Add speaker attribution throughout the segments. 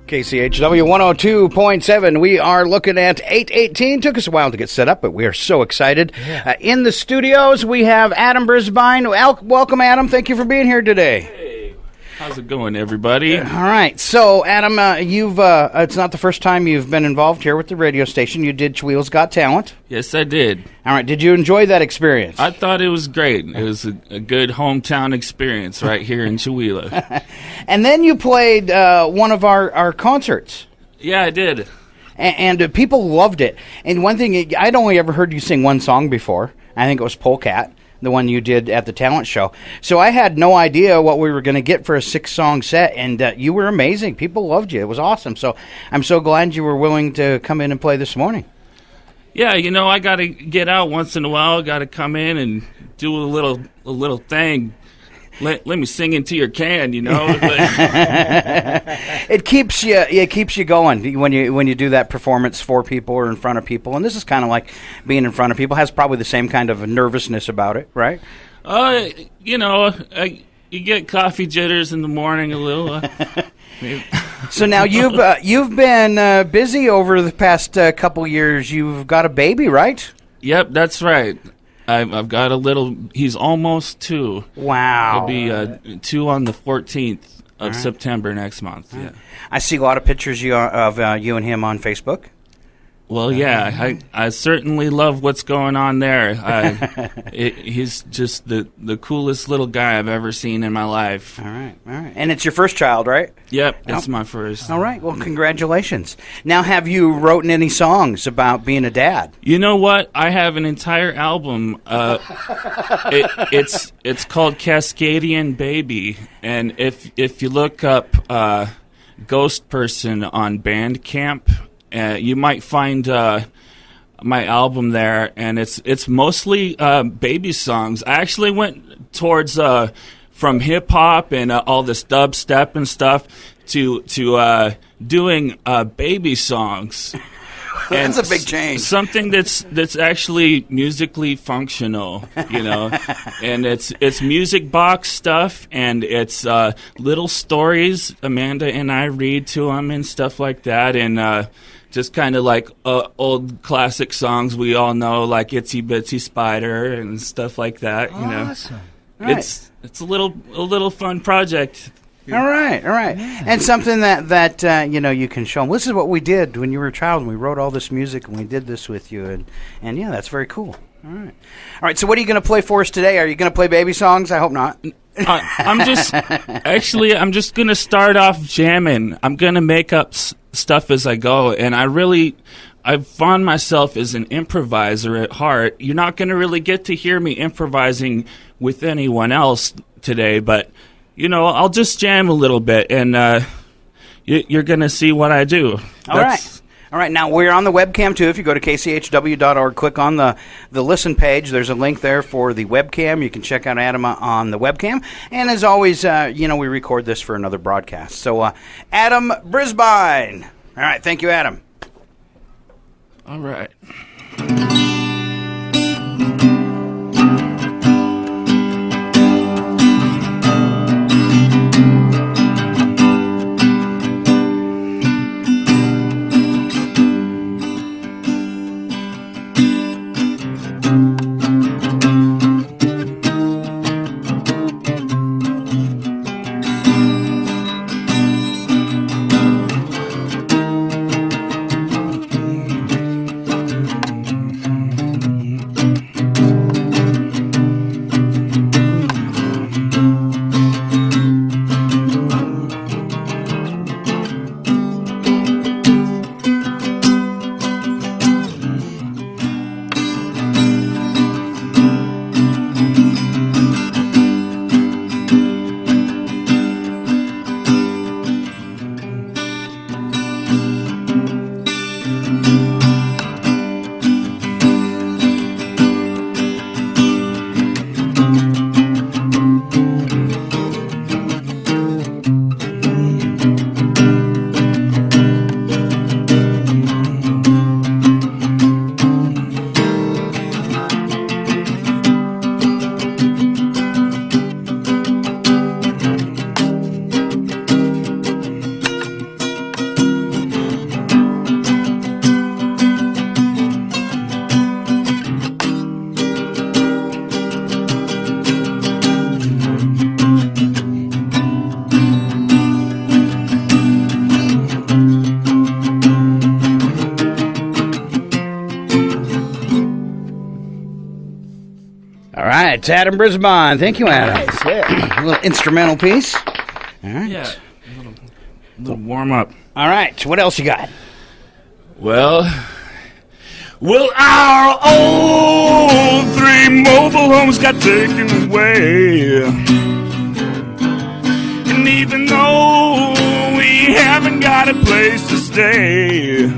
Speaker 1: KCHW 102.7. We are looking at 818. Took us a while to get set up, but we are so excited. Yeah. In the studios, we have Adam Brisbine. Welcome, Adam. Thank you for being here today.
Speaker 2: Hey, how's it going, everybody?
Speaker 1: All right. So, Adam, you've it's not the first time you've been involved here with the radio station. You did Chweel's Got Talent.
Speaker 2: Yes, I did.
Speaker 1: All right. Did you enjoy that experience?
Speaker 2: I thought it was great. It was a good hometown experience right here in Chewelah.
Speaker 1: And then you played one of our concerts.
Speaker 2: Yeah, I did.
Speaker 1: And people loved it. And one thing, I'd only ever heard you sing one song before. I think it was Polecat, the one you did at the talent show. So I had no idea what we were going to get for a 6-song set, and you were amazing. People loved you. It was awesome. So I'm so glad you were willing to come in and play this morning.
Speaker 2: Yeah, I got to get out once in a while. Got to come in and do a little thing. Let me sing into your can,
Speaker 1: It keeps you going when you do that performance for people or in front of people. And this is kind of like being in front of people. Has probably the same kind of nervousness about it, right?
Speaker 2: You get coffee jitters in the morning a little.
Speaker 1: So now you've been busy over the past couple years. You've got a baby, right?
Speaker 2: Yep, that's right. I've got a little. He's almost 2.
Speaker 1: Wow.
Speaker 2: He'll be 2 on the 14th of September next month. Yeah.
Speaker 1: I see a lot of pictures of you and him on Facebook.
Speaker 2: Well, yeah, I certainly love what's going on there. He's just the coolest little guy I've ever seen in my life.
Speaker 1: All right. And it's your first child, right?
Speaker 2: Yep, it's my first.
Speaker 1: All right. Well, congratulations. Now, have you written any songs about being a dad?
Speaker 2: You know what? I have an entire album. It's called Cascadian Baby, and if you look up Ghost Person on Bandcamp, you might find my album there, and it's mostly baby songs. I actually went towards from hip hop and all this dubstep and stuff to doing baby songs.
Speaker 1: That's a big change.
Speaker 2: Something that's actually musically functional, and it's music box stuff, and it's little stories Amanda and I read to them and stuff like that, and just kind of like old classic songs we all know, like Itsy Bitsy Spider and stuff like that.
Speaker 1: Awesome. Right.
Speaker 2: It's a little fun project.
Speaker 1: All right. Yeah. And something that you can show them. This is what we did when you were a child, and we wrote all this music, and we did this with you, and yeah, that's very cool. All right. So what are you going to play for us today? Are you going to play baby songs? I hope not.
Speaker 2: I'm just going to start off jamming. I'm going to make up stuff as I go, and I've found myself as an improviser at heart. You're not going to really get to hear me improvising with anyone else today, but I'll just jam a little bit, and you're going to see what I do.
Speaker 1: All right. Now, we're on the webcam, too. If you go to kchw.org, click on the listen page. There's a link there for the webcam. You can check out Adam on the webcam. And as always, we record this for another broadcast. So, Adam Brisbine. All right. Thank you, Adam.
Speaker 2: All right.
Speaker 1: right, Adam Brisbine. Thank you, Adam. A little instrumental piece. All right.
Speaker 2: Yeah, a little warm up.
Speaker 1: All right, what else you got?
Speaker 2: Well, our old 3 mobile homes got taken away. And even though we haven't got a place to stay,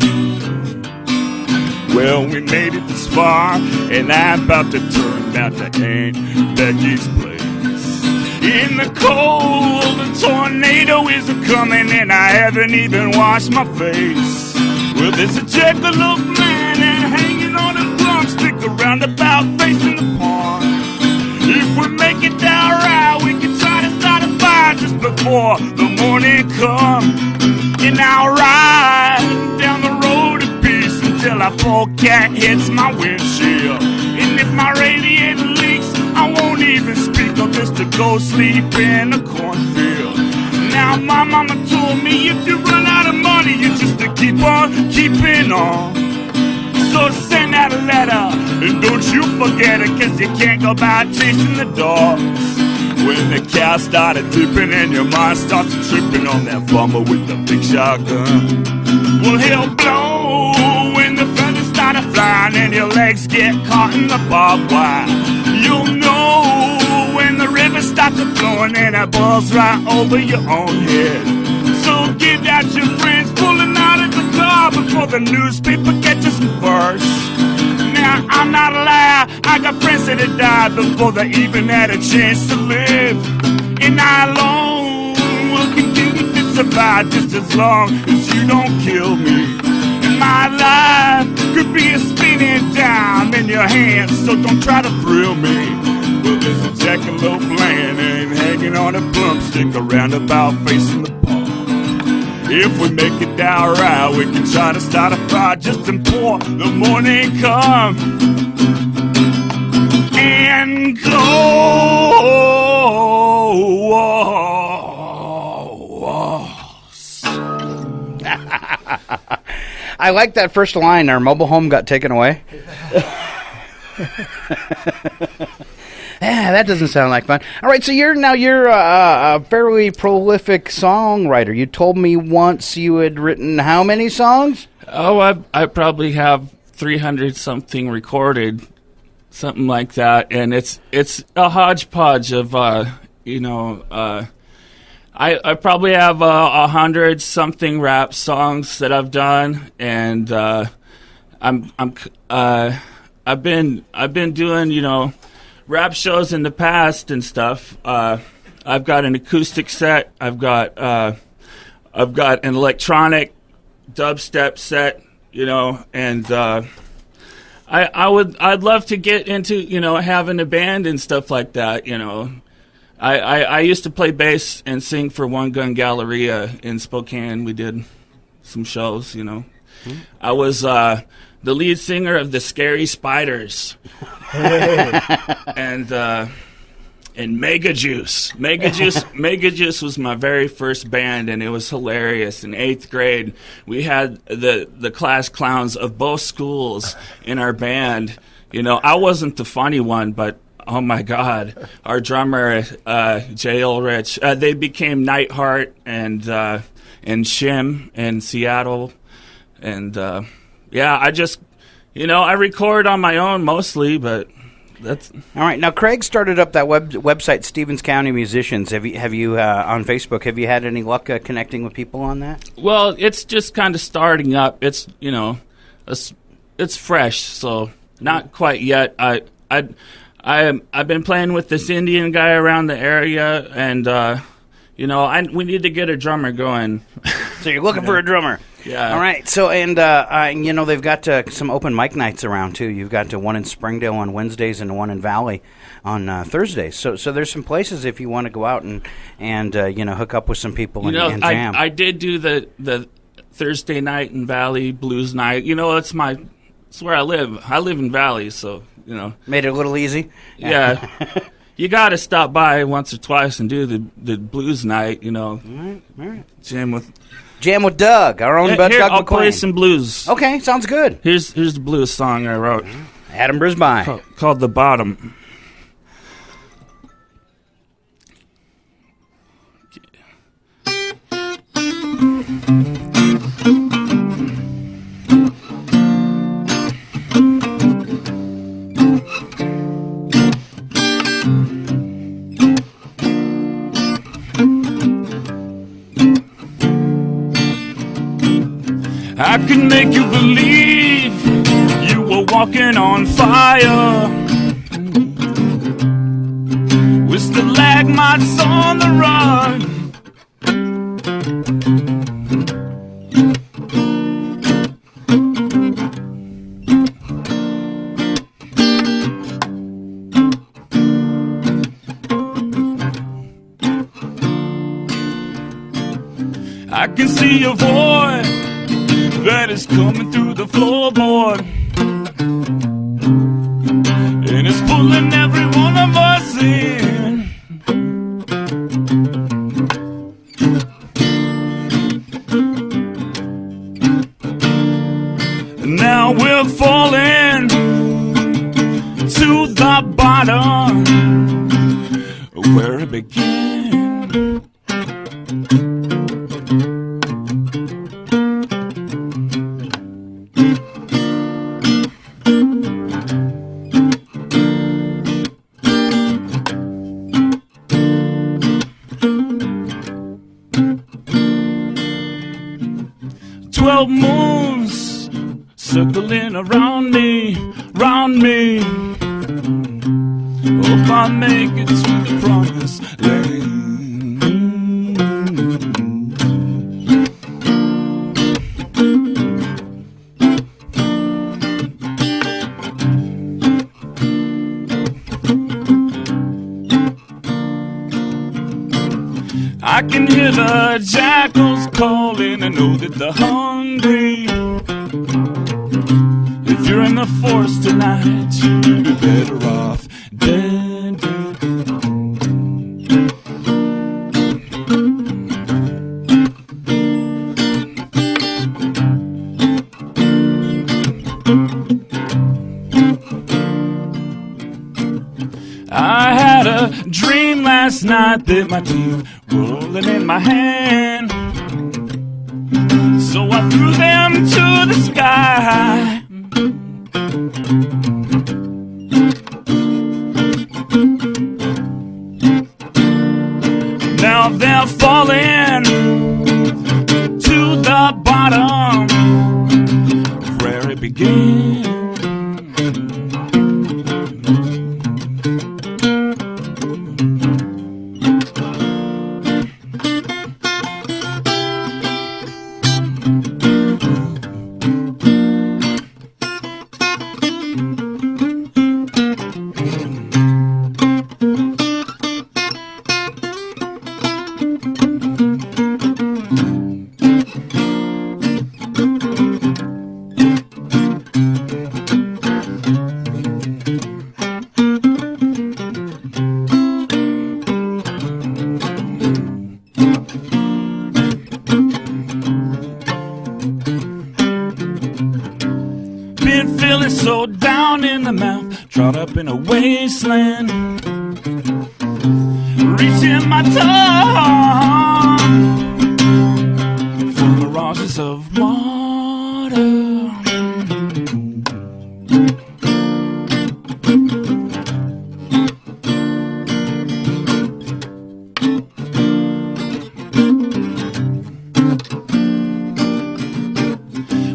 Speaker 2: well, we made it this far, and I'm about to turn out to Aunt Becky's place. In the cold, a tornado is a-coming, and I haven't even washed my face. Well, there's a jackalope man and hanging on a drumstick around about facing the pond. If we make it down right, we can try to start a fire just before the morning comes. And I'll ride down the road a piece until our polecat hits my windshield. And if my radiator leaks, I won't even speak of just to go sleep in a cornfield. Now my mama told me if you run out of money, you just to keep on keeping on. So send out a letter, and don't you forget it, 'cause you can't go by chasing the dogs. When the cow started tipping and your mind starts tripping on that farmer with the big shotgun. Well, he'll blow when the feathers start flying and your legs get caught in the barbed wire. You'll know when the river starts flowing and it boils right over your own head. So get out your friends pulling out of the car before the newspaper catches them first. Now, I'm not a liar, I got friends that had died before they even had a chance to live. And I alone will continue to survive just as long as you don't kill me. And my life could be a spinning dime in your hands, so don't try to thrill me. Well, there's a jackalope land and hanging on a bump stick around about facing the pond. If we make it down right, we can try to start a fire just before the morning come. And
Speaker 1: I like that first line. Our mobile home got taken away. Yeah, that doesn't sound like fun. All right, so you're a fairly prolific songwriter. You told me once you had written how many songs?
Speaker 2: Oh, I probably have 300 something recorded, something like that, and it's a hodgepodge of I probably have 100 something rap songs that I've done, and I've been doing rap shows in the past and stuff. I've got an acoustic set. I've got an electronic dubstep set. And I'd love to get into having a band and stuff like that. I used to play bass and sing for One Gun Galleria in Spokane. We did some shows. Mm-hmm. I was the lead singer of the Scary Spiders. and Mega Juice. Mega Juice was my very first band, and it was hilarious. In 8th grade, we had the class clowns of both schools in our band. I wasn't the funny one, but oh my God, our drummer Jay Ulrich. They became Nightheart and Shim in Seattle, and I just I record on my own mostly, but. That's
Speaker 1: all right. Now, Craig started up that website, Stevens County Musicians. Have you on Facebook? Have you had any luck connecting with people on that?
Speaker 2: Well, it's just kind of starting up. It's it's fresh, so not quite yet. I've been playing with this Indian guy around the area, and we need to get a drummer going.
Speaker 1: So you're looking for a drummer.
Speaker 2: Yeah.
Speaker 1: All right. So, and they've got some open mic nights around too. You've got one in Springdale on Wednesdays and one in Valley on Thursdays. So there's some places if you want to go out and hook up with some people and jam.
Speaker 2: I did do the Thursday night in Valley blues night. It's where I live. I live in Valley, so
Speaker 1: made it a little easy.
Speaker 2: Yeah. You got to stop by once or twice and do the blues night.
Speaker 1: All right.
Speaker 2: Jam with
Speaker 1: Doug, our own Doug McClain.
Speaker 2: I'll play some blues.
Speaker 1: Okay, sounds good.
Speaker 2: Here's the blues song I wrote.
Speaker 1: Adam Brisbine.
Speaker 2: Called The Bottom. could make you believe you were walking on fire with stalagmites on the run. I can see a void that is coming through the floorboard, and it's pulling every one of us in. Now we're falling to the bottom where it began. 12 moons circling around me, round me. Hope I make it to the promised land. 'I can hear the jackals calling. I know that they're hungry. If you're in the forest tonight, you'd be better off dead. I had a dream last night that my teeth were rolling in my hand, so I threw them to the sky. Now they're falling to the bottom where it began. Been feeling so down in the mouth, trod up in a wasteland, reaching my tongue for mirages of water.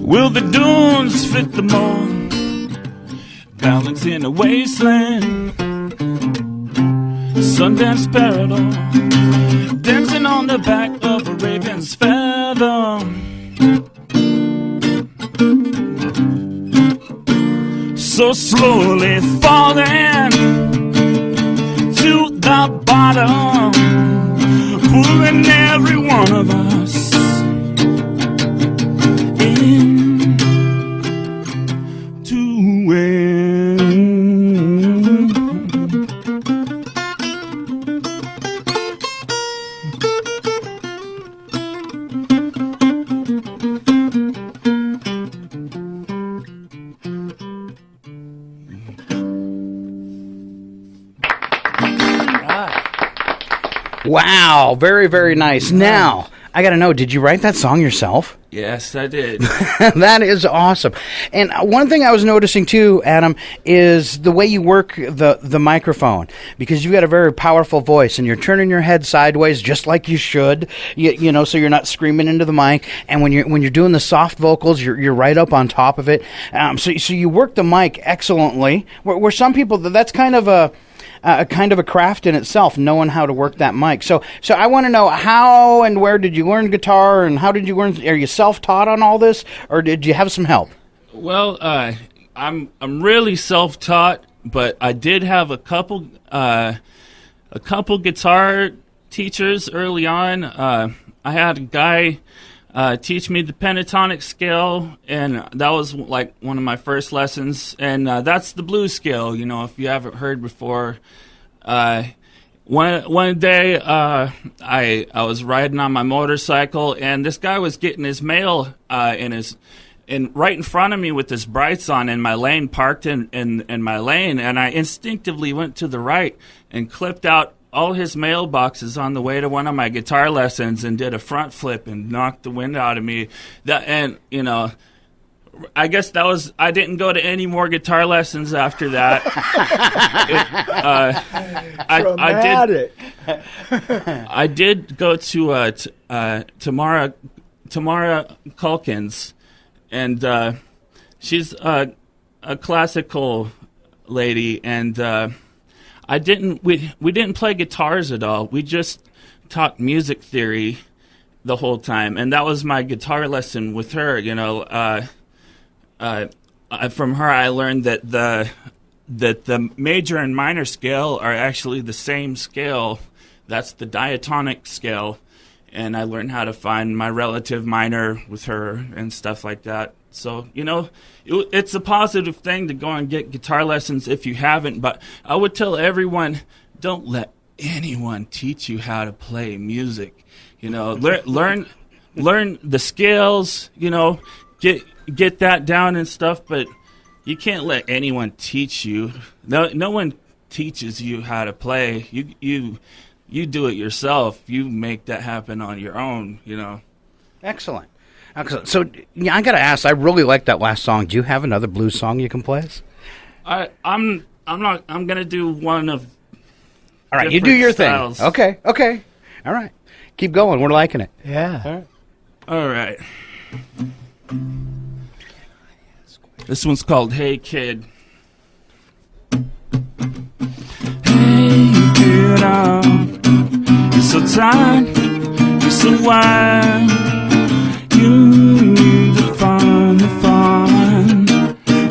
Speaker 2: Will the dunes fit the mold? Balance in a wasteland, Sundance paradise, dancing on the back of a raven's feather. So slowly falling to the bottom, pulling every one of us in.
Speaker 1: Wow, very, very nice. Now, I got to know, did you write that song yourself?
Speaker 2: Yes, I did.
Speaker 1: That is awesome. And one thing I was noticing too, Adam, is the way you work the microphone, because you've got a very powerful voice and you're turning your head sideways just like you should, you know, so you're not screaming into the mic. And when you're doing the soft vocals, you're right up on top of it. So you work the mic excellently. Where some people, that's kind of a craft in itself, knowing how to work that mic. So I want to know, how and where did you learn guitar, and how did you learn? Are you self-taught on all this, or did you have some help?
Speaker 2: Well, I'm really self-taught, but I did have a couple guitar teachers early on. I had a guy teach me the pentatonic scale, and that was like one of my first lessons. And that's the blues scale, you know, if you haven't heard before. One day I was riding on my motorcycle, and this guy was getting his mail right in front of me with his brights on in my lane, parked in my lane, and I instinctively went to the right and clipped out all his mailboxes on the way to one of my guitar lessons and did a front flip and knocked the wind out of me. And you know, I guess I didn't go to any more guitar lessons after that. I did go to Tamara Culkins, and she's a classical lady, and we didn't play guitars at all. We just talked music theory the whole time, and that was my guitar lesson with her. You know, from her I learned that the major and minor scale are actually the same scale. That's the diatonic scale, and I learned how to find my relative minor with her and stuff like that. So, you know, it's a positive thing to go and get guitar lessons if you haven't, but I would tell everyone, don't let anyone teach you how to play music. You know, learn the scales, you know, get that down and stuff, but you can't let anyone teach you. No one teaches you how to play. You do it yourself. You make that happen on your own, you know.
Speaker 1: Excellent. So, yeah, I got to ask, I really like that last song. Do you have another blues song you can play us?
Speaker 2: I'm going to do one of
Speaker 1: All right, you do your
Speaker 2: styles.
Speaker 1: thing. Okay. All right. Keep going. We're liking it.
Speaker 3: Yeah.
Speaker 2: All right. This one's called Hey Kid. Hey kid, you're so tired, you're so wild. You need the fun.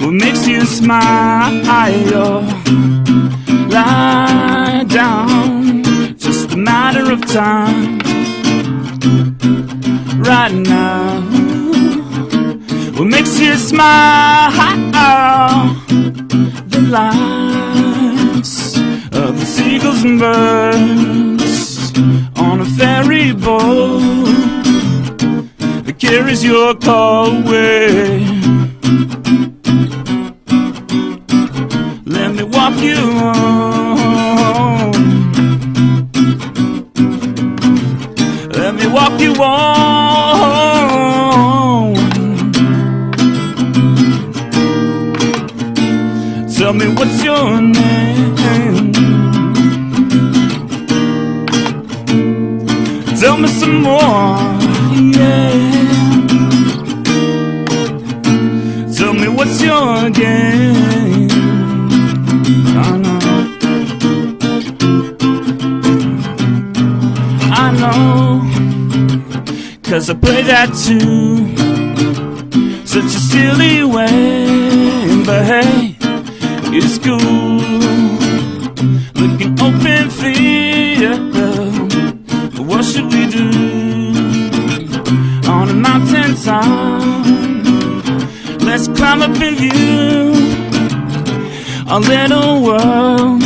Speaker 2: What makes you smile? Lie down, just a matter of time. Right now, what makes you smile? The lives of the seagulls and birds on a ferry boat that carries your call away. Let me walk you home. Let me walk you home. Tell me what's your name. Tell me some more, yeah. Tell me what's your game. I know, 'cause I play that too, such a silly way, but hey, it's cool. Looking open field, what should we do? On a mountain top, let's climb up and view our little world.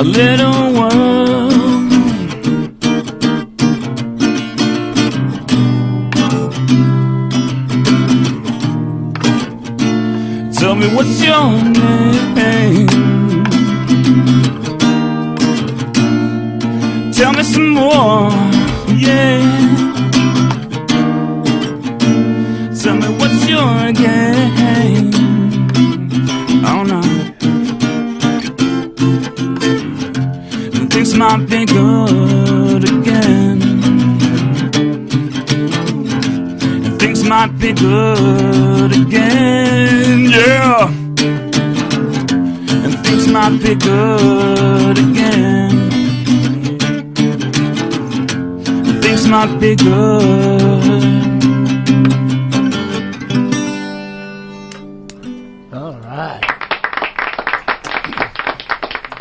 Speaker 2: A little world. Tell me what's your name. Tell me some more, yeah. Tell me what's your game. Oh no. Things might be good again. Things might be good again, yeah. And things might be good again. Things might be good.
Speaker 3: All right.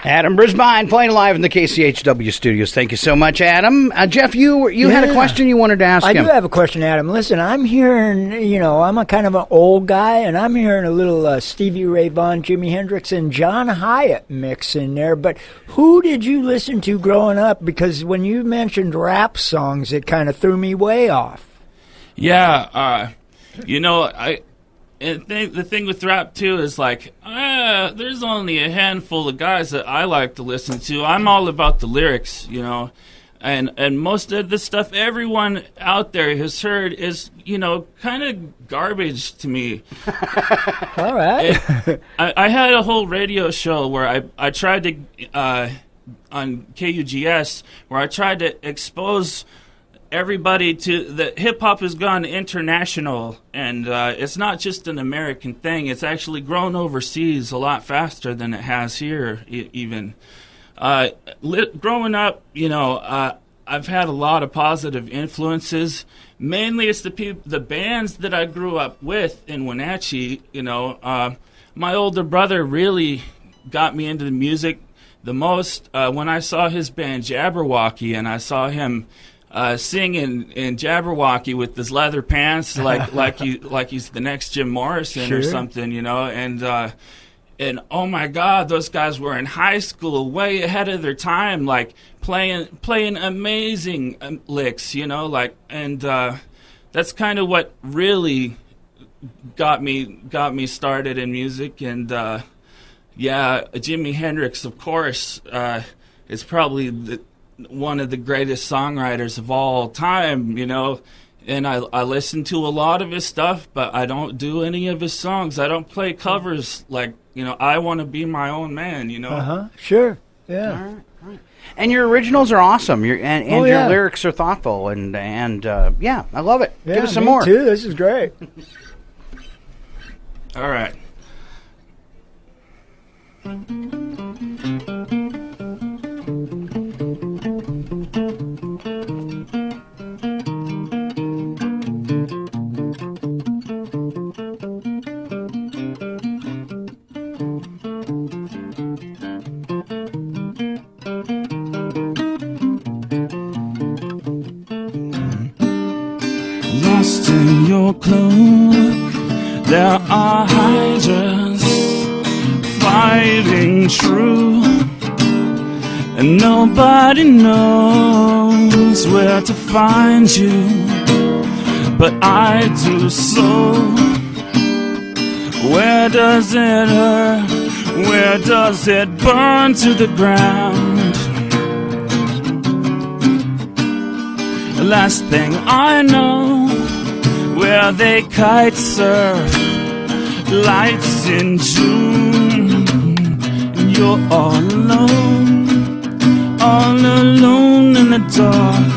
Speaker 1: Adam Brisbine playing live in the KCHW studios. Thank you so much, Adam. Jeff, you had a question you wanted to ask him.
Speaker 3: I do have a question, Adam. Listen, I'm hearing, I'm a kind of an old guy, and I'm hearing a little Stevie Ray Vaughan, Jimi Hendrix, and John Hyatt mix in there. But who did you listen to growing up? Because when you mentioned rap songs, it kind of threw me way off.
Speaker 2: Yeah, the thing with rap too is like, there's only a handful of guys that I like to listen to. I'm all about the lyrics, and most of the stuff everyone out there has heard is, kind of garbage to me.
Speaker 3: All right.
Speaker 2: I had a whole radio show where I tried to, on KUGS, where I tried to expose everybody to that hip hop has gone international, and it's not just an American thing. It's actually grown overseas a lot faster than it has here. Even growing up, I've had a lot of positive influences. Mainly, it's the bands that I grew up with in Wenatchee. My older brother really got me into the music the most when I saw his band Jabberwocky, and I saw him singing in Jabberwocky with his leather pants, like he's the next Jim Morrison or something, and oh my God, those guys were in high school, way ahead of their time, like playing amazing licks, and that's kind of what really got me started in music, and Jimi Hendrix, of course, is probably one of the greatest songwriters of all time, and I listen to a lot of his stuff, but I don't do any of his songs. I don't play covers like, I want to be my own man,
Speaker 3: Sure. Yeah.
Speaker 1: All right. And your originals are awesome. Your lyrics are thoughtful, and I love it.
Speaker 3: Yeah,
Speaker 1: Give us some
Speaker 3: me
Speaker 1: more.
Speaker 3: too. This is great.
Speaker 2: All right. Lost in your cloak, there are hydras fighting true, and nobody knows where to find you, but I do so. Where does it hurt? Where does it burn to the ground? The last thing I know, where they kite surf, lights in June, and you're all alone in the dark.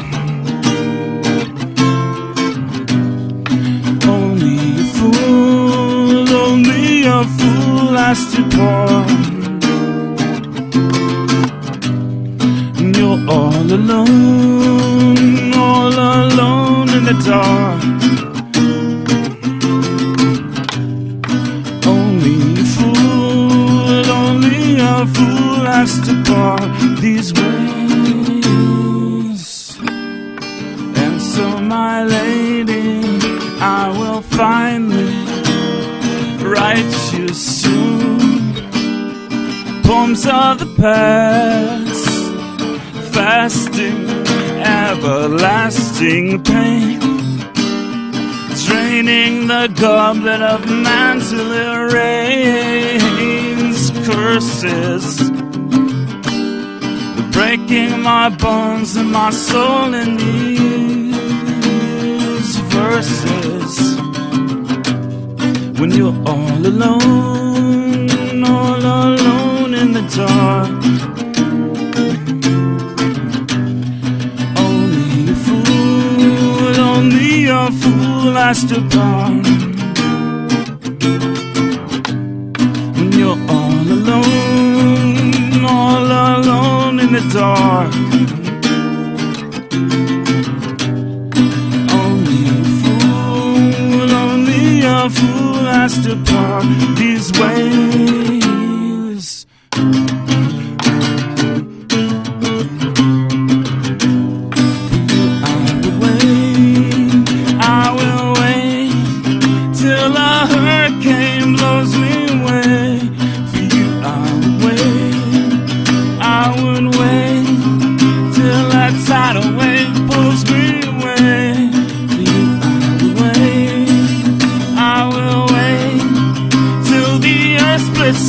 Speaker 2: Only a fool has to part. And you're all alone in the dark. Only a fool has to part these ways. And so, my lady, I will finally write you soon poems of the past, fasting, everlasting pain, draining the goblet of man till it rains curses, breaking my bones and my soul in these verses. When you're all alone in the dark, only a fool has to part. When you're all alone in the dark, only a fool has to part these ways.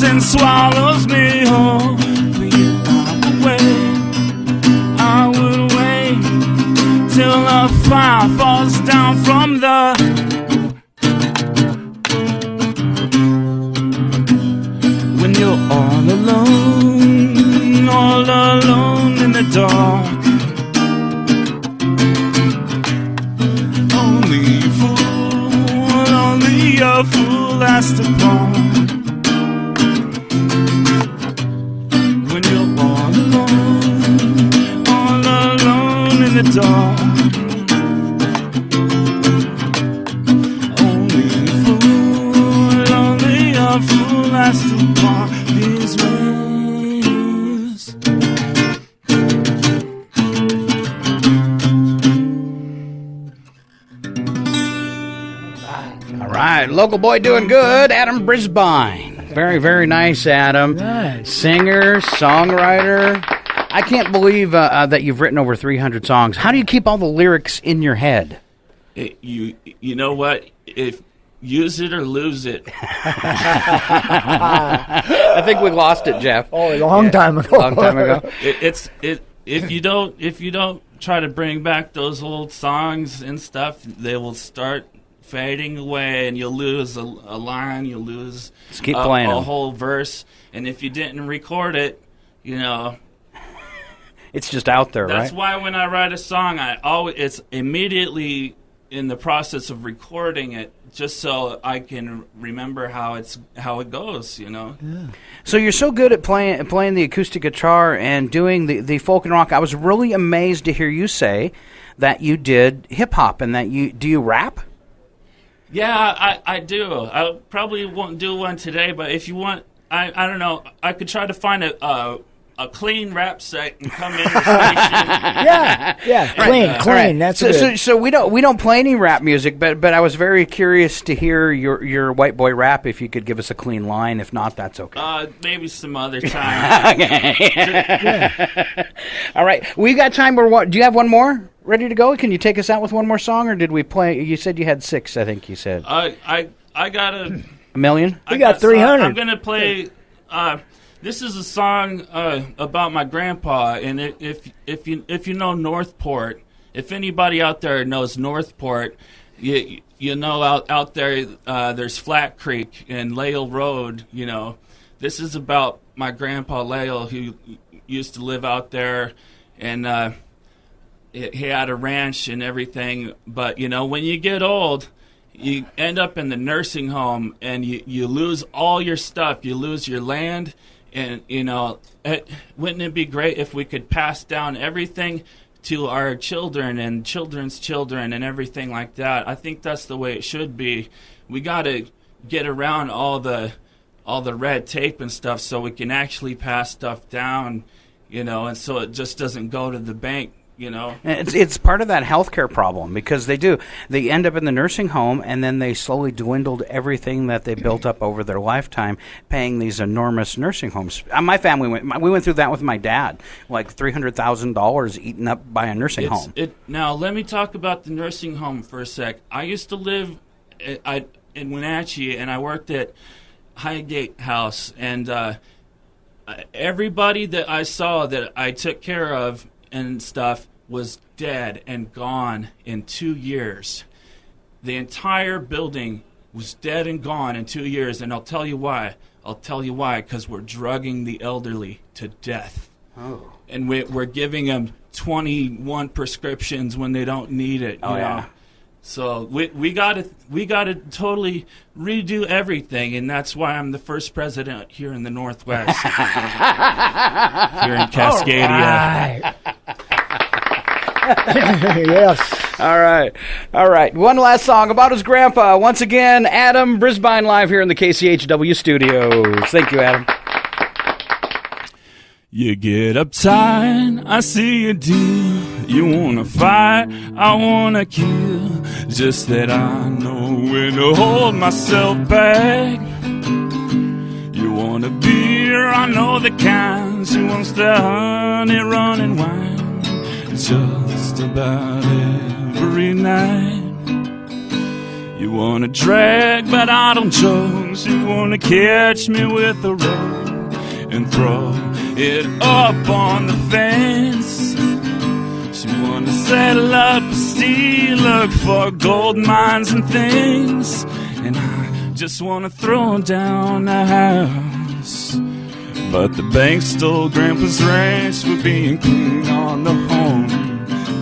Speaker 2: And swallows me whole. For you I would wait till a fire falls down from the when you're all alone in the dark. Only a fool has to part. Dark. Only a fool has to walk these ways.
Speaker 1: All right, local boy doing good, Adam Brisbine. Very, very nice, Adam.
Speaker 3: Nice.
Speaker 1: Singer, songwriter. I can't believe that you've written over 300 songs. How do you keep all the lyrics in your head?
Speaker 2: You know what? If use it or lose it.
Speaker 1: I think we lost it, Jeff.
Speaker 3: Oh, a long time ago.
Speaker 1: Long time ago.
Speaker 2: If you don't try to bring back those old songs and stuff, they will start fading away, and you'll lose a line. You'll lose
Speaker 1: Just keep playing
Speaker 2: a
Speaker 1: them.
Speaker 2: whole verse. And if you didn't record it,
Speaker 1: it's just out there,
Speaker 2: That's
Speaker 1: right?
Speaker 2: why when I write a song, it's immediately in the process of recording it, just so I can remember how it goes,
Speaker 3: Yeah.
Speaker 1: So you're so good at playing the acoustic guitar and doing the folk and rock. I was really amazed to hear you say that you did hip hop and that do you rap?
Speaker 2: Yeah, I do. I probably won't do one today, but if you want, I don't know. I could try to find a clean rap set and come in the station.
Speaker 3: Yeah, clean.
Speaker 1: Right.
Speaker 3: That's
Speaker 1: so, so we don't play any rap music, but I was very curious to hear your white boy rap. If you could give us a clean line, if not, that's okay.
Speaker 2: Maybe some other time.
Speaker 1: Okay. All right, we got time. Do you have one more ready to go? Can you take us out with one more song, or did we play? You said you had 6. I think you said.
Speaker 2: I got a
Speaker 1: million.
Speaker 3: We got 300.
Speaker 2: I'm gonna play. This is a song about my grandpa, and if you know Northport, if anybody out there knows Northport, you know out there there's Flat Creek and Lael Road. This is about my grandpa Lael, who used to live out there, and he had a ranch and everything. But when you get old, you end up in the nursing home, and you lose all your stuff. You lose your land. And, wouldn't it be great if we could pass down everything to our children and children's children and everything like that? I think that's the way it should be. We got to get around all the red tape and stuff so we can actually pass stuff down, and so it just doesn't go to the bank.
Speaker 1: It's part of that healthcare problem, because they end up in the nursing home, and then they slowly dwindled everything that they built up over their lifetime, paying these enormous nursing homes. My family went through that with my dad, like $300,000 eaten up by a nursing home.
Speaker 2: Now let me talk about the nursing home for a sec. I used to live in Wenatchee, and I worked at Highgate House, and everybody that I saw that I took care of and stuff was dead and gone in 2 years. The entire building was dead and gone in 2 years, and I'll tell you why. Because we're drugging the elderly to death.
Speaker 1: Oh.
Speaker 2: And we're giving them 21 prescriptions when they don't need it. You know? So we got to totally redo everything, and that's why I'm the first president here in the Northwest, here in Cascadia.
Speaker 3: Yes.
Speaker 1: All right. One last song about his grandpa. Once again, Adam Brisbine live here in the KCHW studios. Thank you, Adam.
Speaker 2: You get uptight, I see you do. You wanna fight, I wanna kill. Just that I know when to hold myself back. You want a beer, I know the kind. She wants the honey running wine. Just about every night. You wanna drag, but I don't joke. She wanna catch me with a rope and throw it up on the fence. She wanna settle up, steal, look for gold mines and things. And I just wanna throw down the house. But the bank stole Grandpa's ranch for being king on the home.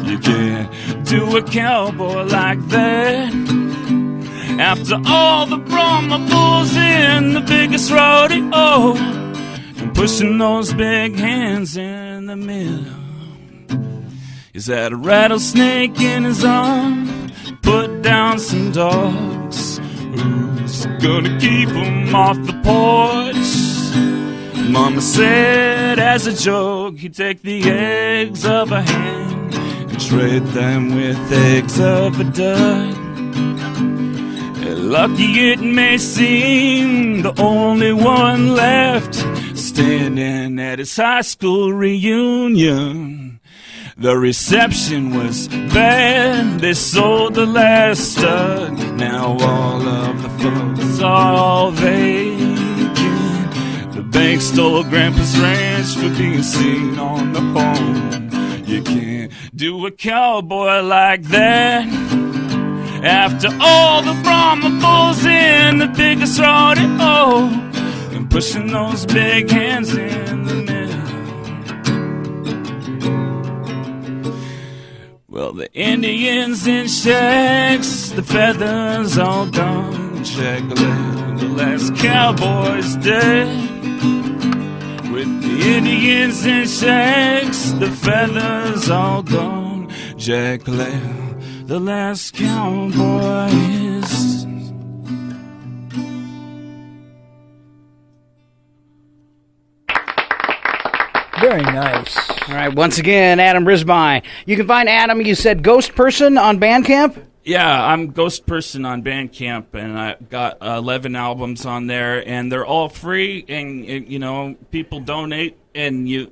Speaker 2: You can't do a cowboy like that. After all the Brahma bulls in the biggest rodeo, and pushing those big hands in the middle. He's had a rattlesnake in his arm, put down some dogs. Who's gonna keep him off the porch? Mama said as a joke, he'd take the eggs of a hen and trade them with eggs of a duck. Lucky it may seem, the only one left standing at his high school reunion. The reception was bad, they sold the last stud. Now all of the folks are all vacant. The bank stole Grandpa's ranch for being seen on the phone. You can't do a cowboy like that. After all the Brahma bulls in the biggest rodeo, and pushing those big hands in the middle. Well, the Indians in shacks, the feathers all gone. Check the last cowboy's dead. With the Indians in shacks, the feathers all gone. Jack Lell, the last cowboy is.
Speaker 3: Very nice.
Speaker 1: All right, once again, Adam Brisbine. You can find Adam, you said Ghost Person on Bandcamp?
Speaker 2: Yeah, I'm Ghost Person on Bandcamp, and I got 11 albums on there, and they're all free, and you know, people donate, and you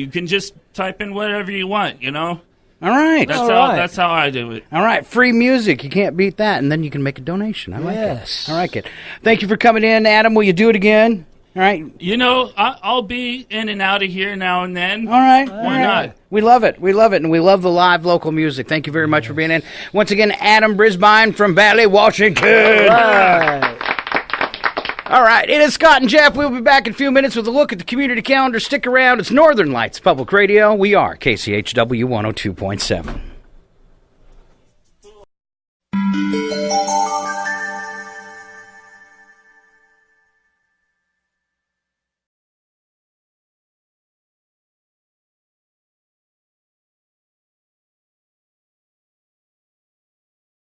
Speaker 2: can just type in whatever you want, you know.
Speaker 1: All right.
Speaker 2: That's how I do it.
Speaker 1: All right. Free music. You can't beat that. And then you can make a donation. I like it. I like it. Thank you for coming in, Adam. Will you do it again? All right.
Speaker 2: You know, I'll be in and out of here now and then.
Speaker 1: All right.
Speaker 2: Why not?
Speaker 1: We love it. We love it. And we love the live local music. Thank you very much for being in. Once again, Adam Brisbine from Valley, Washington.
Speaker 3: All right.
Speaker 1: All right, it is Scott and Jeff. We'll be back in a few minutes with a look at the community calendar. Stick around. It's Northern Lights Public Radio. We are KCHW 102.7.